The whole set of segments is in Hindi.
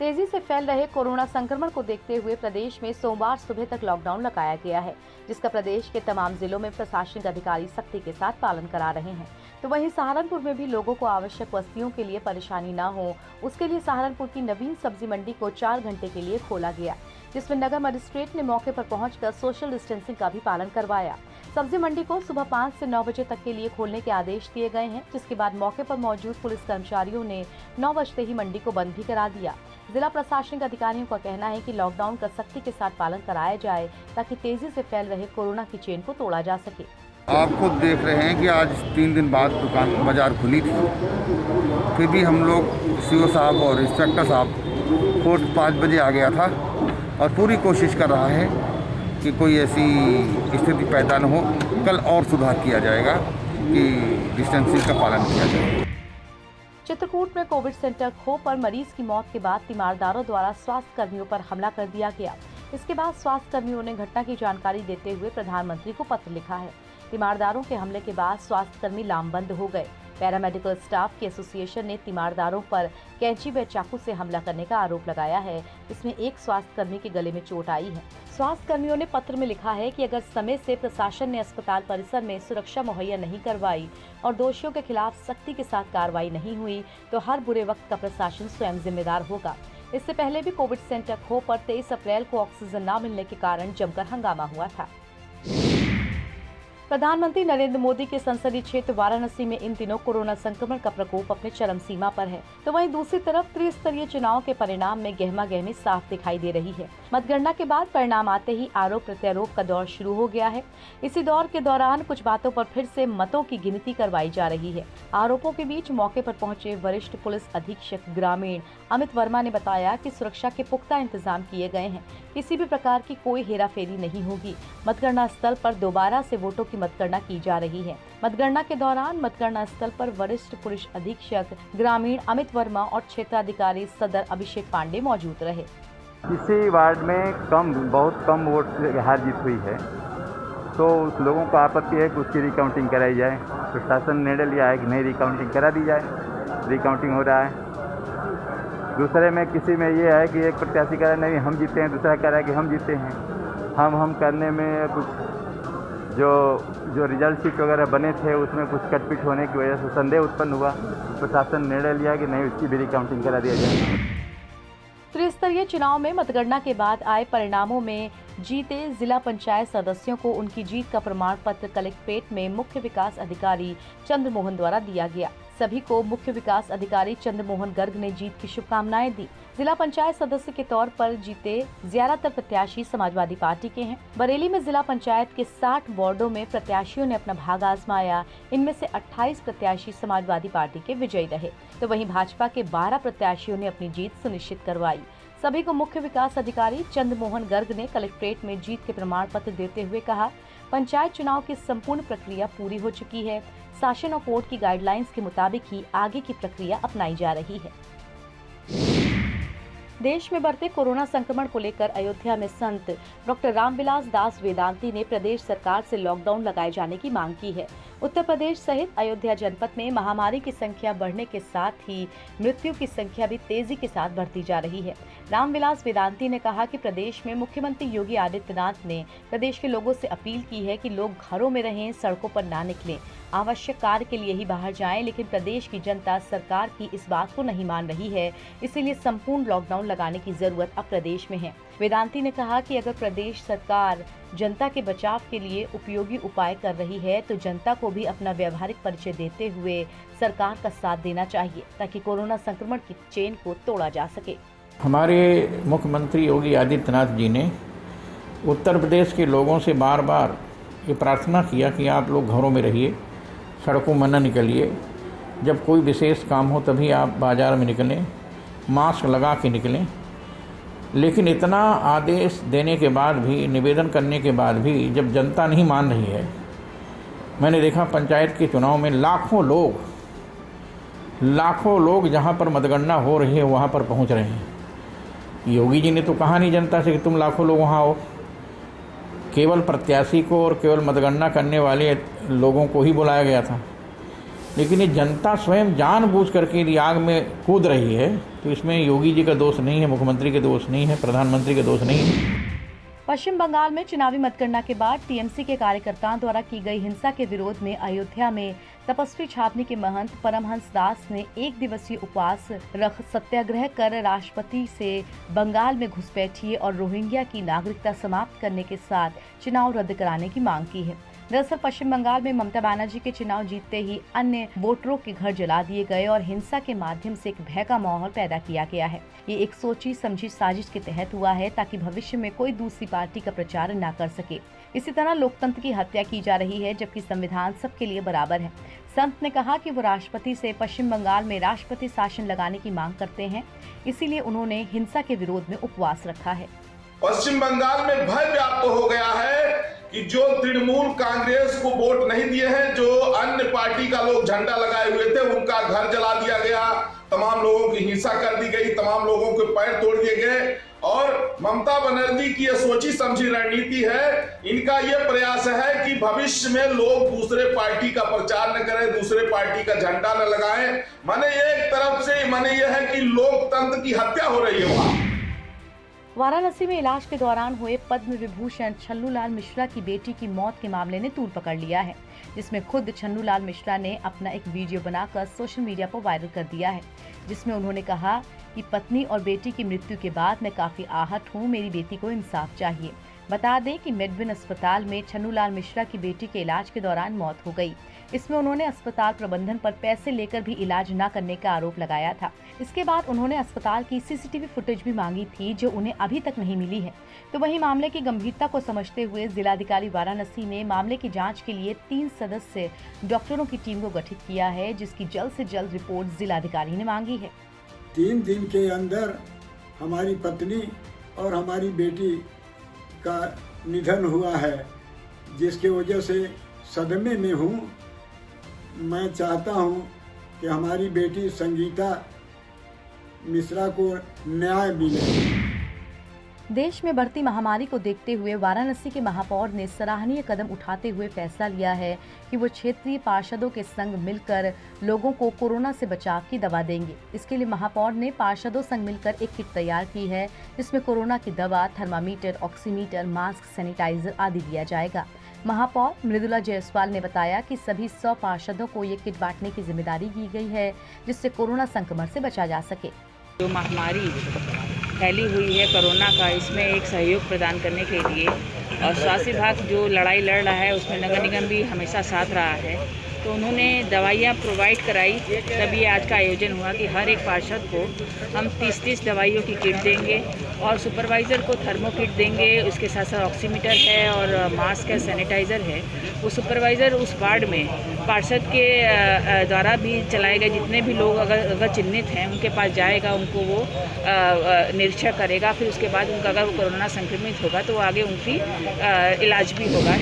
तेजी से फैल रहे कोरोना संक्रमण को देखते हुए प्रदेश में सोमवार सुबह तक लॉकडाउन लगाया गया है, जिसका प्रदेश के तमाम जिलों में प्रशासनिक अधिकारी सख्ती के साथ पालन करा रहे हैं। तो वहीं सहारनपुर में भी लोगों को आवश्यक वस्तुओं के लिए परेशानी न हो, उसके लिए सहारनपुर की नवीन सब्जी मंडी को 4 घंटे के लिए खोला गया, जिसमें नगर मजिस्ट्रेट ने मौके पर पहुंचकर सोशल डिस्टेंसिंग का भी पालन करवाया। सब्जी मंडी को सुबह 5 से 9 बजे तक के लिए खोलने के आदेश दिए गए हैं, जिसके बाद मौके पर मौजूद पुलिस कर्मचारियों ने 9 बजते ही मंडी को बंद भी करा दिया। जिला प्रशासनिक अधिकारियों का कहना है कि लॉकडाउन का सख्ती के साथ पालन कराया जाए ताकि तेजी से फैल रहे कोरोना की चेन को तोड़ा जा सके। आप खुद देख रहे हैं कि आज 3 दिन बाद दुकान बाजार खुली थी, फिर भी हम लोग सीओ साहब और इंस्पेक्टर साहब कोर्ट 5 बजे आ गया था और पूरी कोशिश कर रहा है कि कोई ऐसी स्थिति पैदा न हो। कल और सुधार किया जाएगा कि डिस्टेंसिंग का पालन किया जाए। चित्रकूट में कोविड सेंटर खो पर मरीज की मौत के बाद तीमारदारों द्वारा स्वास्थ्य कर्मियों पर हमला कर दिया गया। इसके बाद स्वास्थ्य कर्मियों ने घटना की जानकारी देते हुए प्रधानमंत्री को पत्र लिखा है। तीमारदारों के हमले के बाद स्वास्थ्य कर्मी लामबंद हो गए। पैरामेडिकल स्टाफ की एसोसिएशन ने तीमारदारों पर कैंची व चाकू से हमला करने का आरोप लगाया है। इसमें एक स्वास्थ्य कर्मी के गले में चोट आई है। स्वास्थ्य कर्मियों ने पत्र में लिखा है कि अगर समय से प्रशासन ने अस्पताल परिसर में सुरक्षा मुहैया नहीं करवाई और दोषियों के खिलाफ सख्ती के साथ कार्रवाई नहीं हुई तो हर बुरे वक्त का प्रशासन स्वयं जिम्मेदार होगा। इससे पहले भी कोविड सेंटर खो पर 23 अप्रैल को ऑक्सीजन न मिलने के कारण जमकर हंगामा हुआ था। प्रधानमंत्री नरेंद्र मोदी के संसदीय क्षेत्र वाराणसी में इन दिनों कोरोना संक्रमण का प्रकोप अपने चरम सीमा पर है, तो वहीं दूसरी तरफ त्रिस्तरीय चुनाव के परिणाम में गहमागहमी साफ दिखाई दे रही है। मतगणना के बाद परिणाम आते ही आरोप प्रत्यारोप का दौर शुरू हो गया है। इसी दौर के दौरान कुछ बातों पर फिर से मतों की गिनती करवाई जा रही है। आरोपों के बीच मौके पर पहुंचे वरिष्ठ पुलिस अधीक्षक ग्रामीण अमित वर्मा ने बताया कि सुरक्षा के पुख्ता इंतजाम किए गए हैं, किसी भी प्रकार की कोई हेराफेरी नहीं होगी। मतगणना स्थल पर दोबारा से वोटों की मतगणना की जा रही है। मतगणना के दौरान मतगणना स्थल पर वरिष्ठ पुलिस अधीक्षक ग्रामीण अमित वर्मा और क्षेत्राधिकारी सदर अभिषेक पांडे मौजूद रहे। किसी वार्ड में बहुत कम वोट से हार जीत हुई है, तो उस लोगों को आपत्ति है कि उसकी रिकाउंटिंग कराई जाए। प्रशासन ने निर्णय लिया है कि नहीं, रिकाउंटिंग करा दी जाए। रिकाउंटिंग हो रहा है। दूसरे में किसी में ये है कि एक प्रत्याशी कह रहा है नहीं हम जीते हैं, दूसरा कह रहा है कि हम जीते हैं। हम करने में कुछ जो रिजल्ट शीट वगैरह बने थे उसमें कुछ कटपिट होने की वजह से संदेह उत्पन्न हुआ। प्रशासन ने निर्णय लिया कि नहीं, उसकी भी रिकाउंटिंग करा दिया जाए। त्रिस्तरीय चुनाव में मतगणना के बाद आए परिणामों में जीते जिला पंचायत सदस्यों को उनकी जीत का प्रमाण पत्र कलेक्ट्रेट में मुख्य विकास अधिकारी चंद्रमोहन द्वारा दिया गया। सभी को मुख्य विकास अधिकारी चंद्रमोहन गर्ग ने जीत की शुभकामनाएं दी। जिला पंचायत सदस्य के तौर पर जीते ज्यादातर प्रत्याशी समाजवादी पार्टी के हैं। बरेली में जिला पंचायत के 60 वार्डों में प्रत्याशियों ने अपना भाग आजमाया। इनमें से 28 प्रत्याशी समाजवादी पार्टी के विजयी रहे, तो वहीं भाजपा के 12 प्रत्याशियों ने अपनी जीत सुनिश्चित करवाई। सभी को मुख्य विकास अधिकारी चंद्रमोहन गर्ग ने कलेक्ट्रेट में जीत के प्रमाण पत्र देते हुए कहा, पंचायत चुनाव की संपूर्ण प्रक्रिया पूरी हो चुकी है। शासन और कोर्ट की गाइडलाइंस के मुताबिक ही आगे की प्रक्रिया अपनाई जा रही है। देश में बढ़ते कोरोना संक्रमण को लेकर अयोध्या में संत डॉक्टर रामविलास दास वेदांती ने प्रदेश सरकार से लॉकडाउन लगाए जाने की मांग की है। उत्तर प्रदेश सहित अयोध्या जनपद में महामारी की संख्या बढ़ने के साथ ही मृत्यु की संख्या भी तेजी के साथ बढ़ती जा रही है। रामविलास वेदांती ने कहा कि प्रदेश में मुख्यमंत्री योगी आदित्यनाथ ने प्रदेश के लोगों से अपील की है कि लोग घरों में रहें, सड़कों पर ना निकलें, आवश्यक कार्य के लिए ही बाहर जाएं, लेकिन प्रदेश की जनता सरकार की इस बात को नहीं मान रही है। इसीलिए संपूर्ण लॉकडाउन लगाने की जरूरत अब प्रदेश में है। वेदांती ने कहा कि अगर प्रदेश सरकार जनता के बचाव के लिए उपयोगी उपाय कर रही है तो जनता को भी अपना व्यवहारिक परिचय देते हुए सरकार का साथ देना चाहिए ताकि कोरोना संक्रमण की चेन को तोड़ा जा सके। हमारे मुख्यमंत्री योगी आदित्यनाथ जी ने उत्तर प्रदेश के लोगों से बार बार ये प्रार्थना किया कि आप लोग घरों में रहिए, सड़कों में न निकलिए, जब कोई विशेष काम हो तभी आप बाज़ार में निकलें, मास्क लगा के निकलें। लेकिन इतना आदेश देने के बाद भी, निवेदन करने के बाद भी जब जनता नहीं मान रही है, मैंने देखा पंचायत के चुनाव में लाखों लोग जहाँ पर मतगणना हो रही है वहाँ पर पहुँच रहे हैं। योगी जी ने तो कहा नहीं जनता से कि तुम लाखों लोग वहाँ आओ, केवल प्रत्याशी को और केवल मतगणना करने वाले लोगों को ही बुलाया गया था। लेकिन ये जनता स्वयं जानबूझ करके यदि आग में कूद रही है तो इसमें योगी जी का दोष नहीं है, मुख्यमंत्री का दोष नहीं है, प्रधानमंत्री का दोष नहीं है। पश्चिम बंगाल में चुनावी मतगणना के बाद टीएमसी के कार्यकर्ताओं द्वारा की गई हिंसा के विरोध में अयोध्या में तपस्वी छावनी के महंत परमहंस दास ने 1 दिवसीय उपवास रख सत्याग्रह कर राष्ट्रपति से बंगाल में घुसपैठिए और रोहिंग्या की नागरिकता समाप्त करने के साथ चुनाव रद्द कराने की मांग की है। दरअसल पश्चिम बंगाल में ममता बनर्जी के चुनाव जीतते ही अन्य वोटरों के घर जला दिए गए और हिंसा के माध्यम से एक भय का माहौल पैदा किया गया है। ये एक सोची समझी साजिश के तहत हुआ है ताकि भविष्य में कोई दूसरी पार्टी का प्रचार न कर सके। इसी तरह लोकतंत्र की हत्या की जा रही है, जबकि संविधान सबके लिए बराबर है। संत ने कहा कि वो राष्ट्रपति से पश्चिम बंगाल में राष्ट्रपति शासन लगाने की मांग करते हैं, इसीलिए उन्होंने हिंसा के विरोध में उपवास रखा है। पश्चिम बंगाल में भय व्याप्त हो गया है कि जो तृणमूल कांग्रेस को वोट नहीं दिए हैं, जो अन्य पार्टी का लोग झंडा लगाए हुए थे, उनका घर जला दिया गया, तमाम लोगों की हिंसा कर दी गई, तमाम लोगों के पैर तोड़ दिए गए। और ममता बनर्जी की ये सोची समझी रणनीति है, इनका ये प्रयास है कि भविष्य में लोग दूसरे पार्टी का प्रचार न करें, दूसरे पार्टी का झंडा न लगाएं। माने एक तरफ से माने ये है कि लोकतंत्र की हत्या हो रही है। वहां वाराणसी में इलाज के दौरान हुए पद्म विभूषण छन्नूलाल मिश्रा की बेटी की मौत के मामले ने तूल पकड़ लिया है, जिसमें खुद छन्नूलाल मिश्रा ने अपना एक वीडियो बनाकर सोशल मीडिया पर वायरल कर दिया है, जिसमें उन्होंने कहा कि पत्नी और बेटी की मृत्यु के बाद मैं काफी आहत हूँ, मेरी बेटी को इंसाफ चाहिए। बता दें कि मेडविन अस्पताल में छन्नूलाल मिश्रा की बेटी के इलाज के दौरान मौत हो गई। इसमें उन्होंने अस्पताल प्रबंधन पर पैसे लेकर भी इलाज न करने का आरोप लगाया था। इसके बाद उन्होंने अस्पताल की सीसीटीवी फुटेज भी मांगी थी, जो उन्हें अभी तक नहीं मिली है। तो वहीं मामले की गंभीरता को समझते हुए जिलाधिकारी वाराणसी ने मामले की जांच के लिए 3 सदस्य डॉक्टरों की टीम को गठित किया है, जिसकी जल्द से जल्द रिपोर्ट जिलाधिकारी ने मांगी है। 3 दिन के अंदर हमारी पत्नी और हमारी बेटी का निधन हुआ है, जिसके वजह से सदमे में हूँ। मैं चाहता हूँ कि हमारी बेटी संगीता मिश्रा को न्याय मिले। देश में बढ़ती महामारी को देखते हुए वाराणसी के महापौर ने सराहनीय कदम उठाते हुए फैसला लिया है कि वो क्षेत्रीय पार्षदों के संग मिलकर लोगों को कोरोना से बचाव की दवा देंगे। इसके लिए महापौर ने पार्षदों संग मिलकर एक किट तैयार की है, जिसमें कोरोना की दवा, थर्मामीटर, ऑक्सीमीटर, मास्क, सैनिटाइजर आदि दिया जाएगा। महापौर मृदुला जायसवाल ने बताया कि सभी 100 पार्षदों को ये किट बांटने की जिम्मेदारी की गई है, जिससे कोरोना संक्रमण से बचा जा सके। जो महामारी फैली हुई है कोरोना का, इसमें एक सहयोग प्रदान करने के लिए और स्वास्थ्य विभाग जो लड़ाई लड़ रहा है उसमें नगर निगम भी हमेशा साथ रहा है, तो उन्होंने दवाइयाँ प्रोवाइड कराई। तभी आज का आयोजन हुआ कि हर एक पार्षद को हम 30-30 दवाइयों की किट देंगे और सुपरवाइज़र को थर्मो किट देंगे। उसके साथ साथ ऑक्सीमीटर है और मास्क है, सैनिटाइज़र है। वो सुपरवाइज़र उस वार्ड में पार्षद के द्वारा भी चलाए गए जितने भी लोग अगर चिन्हित हैं उनके पास जाएगा, उनको वो निरीक्षण करेगा। फिर उसके बाद उनका अगर वो कोरोना संक्रमित होगा तो आगे उनकी इलाज भी होगा।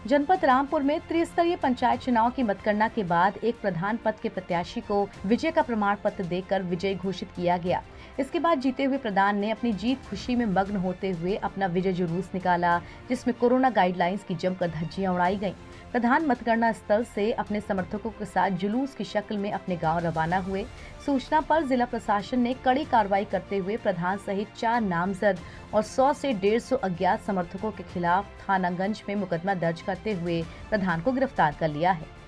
जनपद रामपुर में त्रिस्तरीय पंचायत चुनाव की मतगणना के बाद एक प्रधान पद के प्रत्याशी को विजय का प्रमाण पत्र देकर विजयी घोषित किया गया। इसके बाद जीते हुए प्रधान ने अपनी जीत खुशी में मग्न होते हुए अपना विजय जुलूस निकाला, जिसमें कोरोना गाइडलाइंस की जमकर धज्जियां उड़ाई गईं। प्रधान मतगणना स्थल से अपने समर्थकों के साथ जुलूस की शक्ल में अपने गांव रवाना हुए। सूचना पर जिला प्रशासन ने कड़ी कार्रवाई करते हुए प्रधान सहित 4 नामजद और 100 से 150 अज्ञात समर्थकों के खिलाफ थानागंज में मुकदमा दर्ज करते हुए प्रधान को गिरफ्तार कर लिया है।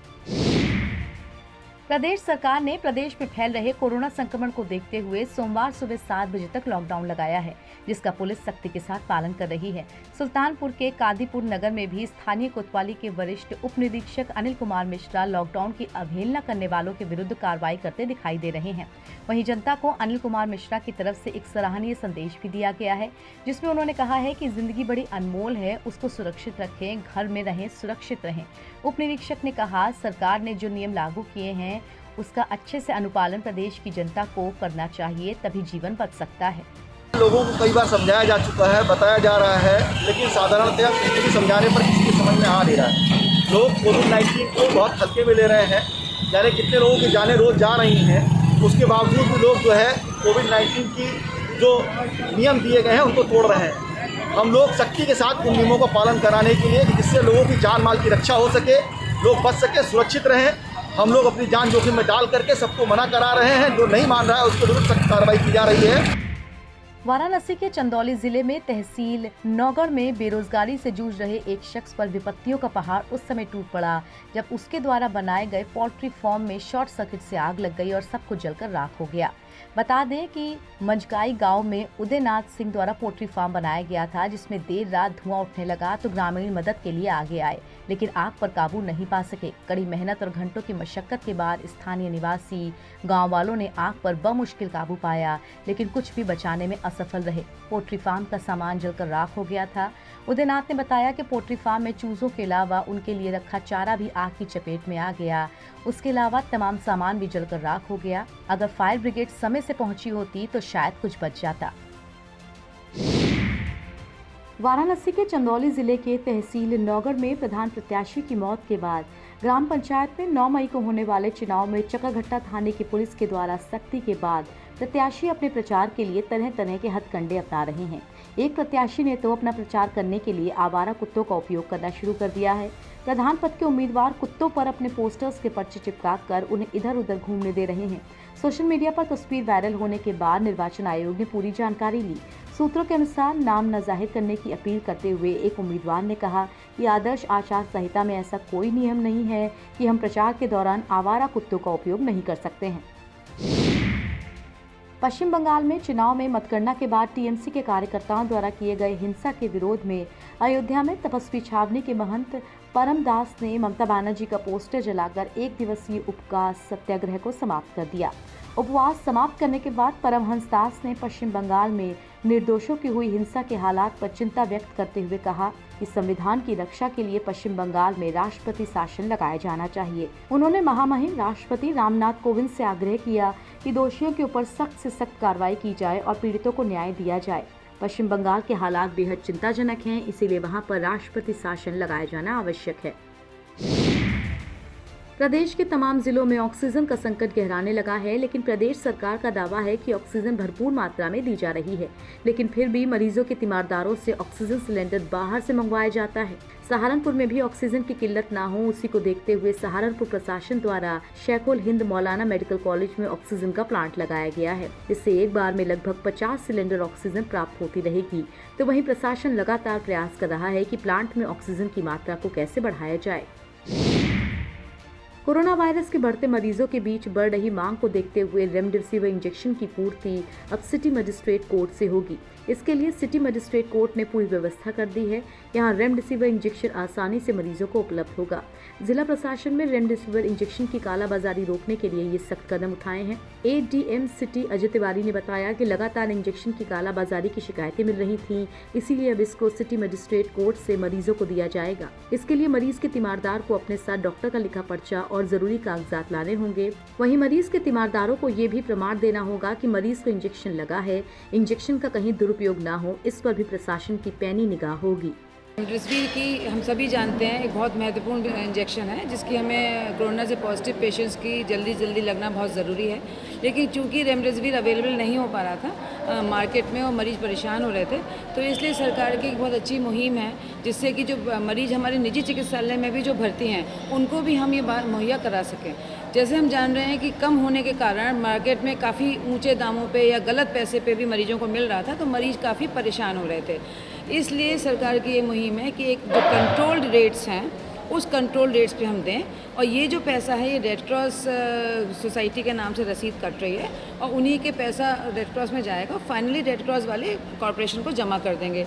प्रदेश सरकार ने प्रदेश में फैल रहे कोरोना संक्रमण को देखते हुए सोमवार सुबह 7 बजे तक लॉकडाउन लगाया है, जिसका पुलिस सख्ती के साथ पालन कर रही है। सुल्तानपुर के कादीपुर नगर में भी स्थानीय कोतवाली के वरिष्ठ उप निरीक्षक अनिल कुमार मिश्रा लॉकडाउन की अवहेलना करने वालों के विरुद्ध कार्रवाई करते दिखाई दे रहे हैं। वहीं जनता को अनिल कुमार मिश्रा की तरफ से एक सराहनीय संदेश भी दिया गया है, जिसमें उन्होंने कहा है कि जिंदगी बड़ी अनमोल है, उसको सुरक्षित रखें, घर में रहें, सुरक्षित रहें। उप निरीक्षक ने कहा, सरकार ने जो नियम लागू किए हैं उसका अच्छे से अनुपालन प्रदेश की जनता को करना चाहिए, तभी जीवन बच सकता है। लोगों को कई बार समझाया जा चुका है, बताया जा रहा है, लेकिन साधारणतया किसी भी समझाने पर किसी की समझ में आ नहीं रहा है। लोग कोविड-19 को बहुत हल्के में ले रहे हैं, यानी कितने लोगों की जानें रोज जा रही हैं, उसके बावजूद भी लोग जो है कोविड-19 की जो नियम दिए गए हैं उनको तोड़ रहे हैं। हम लोग सख्ती के साथ उन नियमों का पालन कराने के लिए, जिससे लोगों की जान माल की रक्षा हो सके, लोग बच सके, सुरक्षित रहें, हम लोग अपनी जान जोखिम में डाल करके सबको मना करा रहे हैं। जो नहीं मान रहा है उसके विरुद्ध सख्त कार्रवाई की जा रही है। वाराणसी के चंदौली जिले में तहसील नौगढ़ में बेरोजगारी से जूझ रहे एक शख्स पर विपत्तियों का पहाड़ उस समय टूट पड़ा जब उसके द्वारा बनाए गए पोल्ट्री फार्म में शॉर्ट सर्किट से आग लग गई और सब कुछ जलकर राख हो गया। बता दें कि मंजगाई गांव में उदयनाथ सिंह द्वारा पोल्ट्री फार्म बनाया गया था, जिसमें देर रात धुआं उठने लगा तो ग्रामीण मदद के लिए आगे आए, लेकिन आग पर काबू नहीं पा सके। कड़ी मेहनत और घंटों की मशक्कत के बाद स्थानीय निवासी गांव वालों ने आग पर बमुश्किल काबू पाया, लेकिन कुछ भी बचाने में असफल रहे। पोल्ट्री फार्म का सामान जलकर राख हो गया था। उदयनाथ ने बताया कि पोल्ट्री फार्म में चूजों के अलावा उनके लिए रखा चारा भी आग की चपेट में आ गया। उसके अलावा तमाम सामान भी जलकर राख हो गया। अगर फायर ब्रिगेड समय से पहुंची होती तो शायद कुछ बच जाता। वाराणसी के चंदौली जिले के तहसील नौगढ़ में प्रधान प्रत्याशी की मौत के बाद ग्राम पंचायत में 9 मई को होने वाले चुनाव में चकाघट्टा थाने की पुलिस के द्वारा सख्ती के बाद प्रत्याशी अपने प्रचार के लिए तरह तरह के हथकंडे अपना रहे हैं। एक प्रत्याशी ने तो अपना प्रचार करने के लिए आवारा कुत्तों का उपयोग करना शुरू कर दिया है। प्रधान पद के उम्मीदवार कुत्तों पर अपने पोस्टर्स के पर्चे चिपकाकर उन्हें इधर उधर घूमने दे रहे हैं। सोशल मीडिया पर तस्वीर वायरल होने के बाद निर्वाचन आयोग ने पूरी जानकारी ली। सूत्रों के अनुसार नाम न जाहिर करने की अपील करते हुए एक उम्मीदवार ने कहा कि आदर्श आचार संहिता में ऐसा कोई नियम नहीं है कि हम प्रचार के दौरान आवारा कुत्तों का उपयोग नहीं कर सकते हैं। पश्चिम बंगाल में चुनाव में मतगणना के बाद टीएमसी के कार्यकर्ताओं द्वारा किए गए हिंसा के विरोध में अयोध्या में तपस्वी छावनी के महंत परम दास ने ममता बनर्जी का पोस्टर जलाकर 1 दिवसीय उपवास सत्याग्रह को समाप्त कर दिया। उपवास समाप्त करने के बाद परमहंस दास ने पश्चिम बंगाल में निर्दोषों की हुई हिंसा के हालात पर चिंता व्यक्त करते हुए कहा कि संविधान की रक्षा के लिए पश्चिम बंगाल में राष्ट्रपति शासन लगाया जाना चाहिए। उन्होंने महामहिम राष्ट्रपति रामनाथ कोविंद से आग्रह किया कि दोषियों के ऊपर सख्त से सख्त कार्रवाई की जाए और पीड़ितों को न्याय दिया जाए। पश्चिम बंगाल के हालात बेहद चिंताजनक हैं, इसीलिए वहां पर राष्ट्रपति शासन लगाया जाना आवश्यक है। प्रदेश के तमाम जिलों में ऑक्सीजन का संकट गहराने लगा है, लेकिन प्रदेश सरकार का दावा है कि ऑक्सीजन भरपूर मात्रा में दी जा रही है, लेकिन फिर भी मरीजों के तीमारदारों से ऑक्सीजन सिलेंडर बाहर से मंगवाया जाता है। सहारनपुर में भी ऑक्सीजन की किल्लत ना हो, उसी को देखते हुए सहारनपुर प्रशासन द्वारा शेखुल हिंद मौलाना मेडिकल कॉलेज में ऑक्सीजन का प्लांट लगाया गया है। इससे एक बार में लगभग 50 सिलेंडर ऑक्सीजन प्राप्त होती रहेगी। तो वहीं प्रशासन लगातार प्रयास कर रहा है कि प्लांट में ऑक्सीजन की मात्रा को कैसे बढ़ाया जाए। कोरोना वायरस के बढ़ते मरीजों के बीच बढ़ रही मांग को देखते हुए रेमडेसिविर इंजेक्शन की पूर्ति अब सिटी मजिस्ट्रेट कोर्ट से होगी। इसके लिए सिटी मजिस्ट्रेट कोर्ट ने पूरी व्यवस्था कर दी है। यहाँ रेमडेसिविर इंजेक्शन आसानी से मरीजों को उपलब्ध होगा। जिला प्रशासन में रेमडेसिविर इंजेक्शन की कालाबाजारी रोकने के लिए ये सख्त कदम उठाए हैं। एडीएम सिटी अजय तिवारी ने बताया कि लगातार इंजेक्शन की कालाबाजारी की शिकायतें मिल रही थीं, इसीलिए अब इसको सिटी मजिस्ट्रेट कोर्ट से मरीजों को दिया जाएगा। इसके लिए मरीज के तीमारदार को अपने साथ डॉक्टर का लिखा पर्चा और जरूरी कागजात लाने होंगे। वहीं मरीज के तीमारदारों को ये भी प्रमाण देना होगा कि मरीज को इंजेक्शन लगा है, इंजेक्शन का कहीं दुरुपयोग ना हो। इस पर भी प्रशासन की पैनी निगाह होगी। रेमडेसिविर की हम सभी जानते हैं एक बहुत महत्वपूर्ण इंजेक्शन है, जिसकी हमें कोरोना से पॉजिटिव पेशेंट्स की जल्दी लगना बहुत ज़रूरी है। लेकिन चूंकि रेमडेसिविर अवेलेबल नहीं हो पा रहा था मार्केट में और मरीज़ परेशान हो रहे थे, तो इसलिए सरकार की एक बहुत अच्छी मुहिम है, जिससे कि जो मरीज़ हमारे निजी चिकित्सालय में भी जो भर्ती हैं उनको भी हम ये बात मुहैया करा सकें। जैसे हम जान रहे हैं कि कम होने के कारण मार्केट में काफ़ी ऊंचे दामों पे या गलत पैसे पे भी मरीजों को मिल रहा था, तो मरीज़ काफ़ी परेशान हो रहे थे। इसलिए सरकार की ये मुहिम है कि एक जो कंट्रोल्ड रेट्स हैं उस कंट्रोल रेट्स पे हम दें, और ये जो पैसा है ये रेड क्रॉस सोसाइटी के नाम से रसीद कट रही है और उन्हीं के पैसा रेड क्रॉस में जाएगा। फाइनली रेड क्रॉस वाले कॉरपोरेशन को जमा कर देंगे।